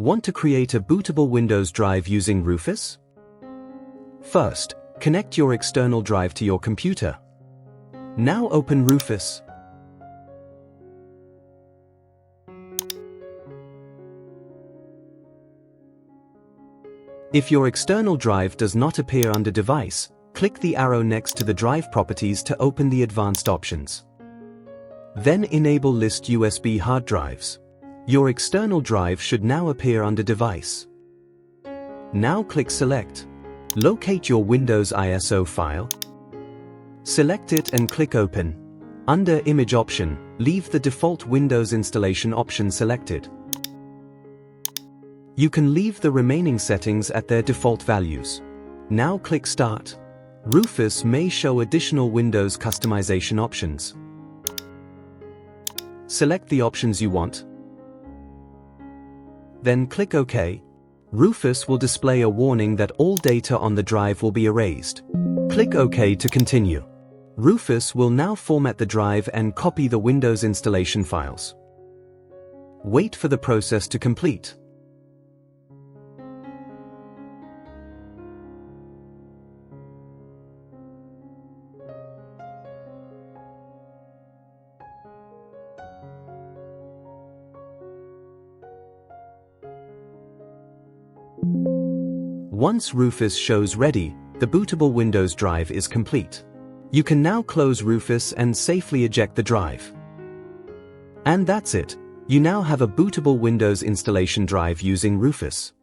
Want to create a bootable Windows drive using Rufus? First, connect your external drive to your computer. Now open Rufus. If your external drive does not appear under Device, click the arrow next to the drive properties to open the advanced options. Then enable List USB hard drives. Your external drive should now appear under Device. Now click Select. Locate your Windows ISO file. Select it and click Open. Under Image option, leave the default Windows installation option selected. You can leave the remaining settings at their default values. Now click Start. Rufus may show additional Windows customization options. Select the options you want. Then click OK. Rufus will display a warning that all data on the drive will be erased. Click OK to continue. Rufus will now format the drive and copy the Windows installation files. Wait for the process to complete. Once Rufus shows ready, the bootable Windows drive is complete. You can now close Rufus and safely eject the drive. And that's it. You now have a bootable Windows installation drive using Rufus.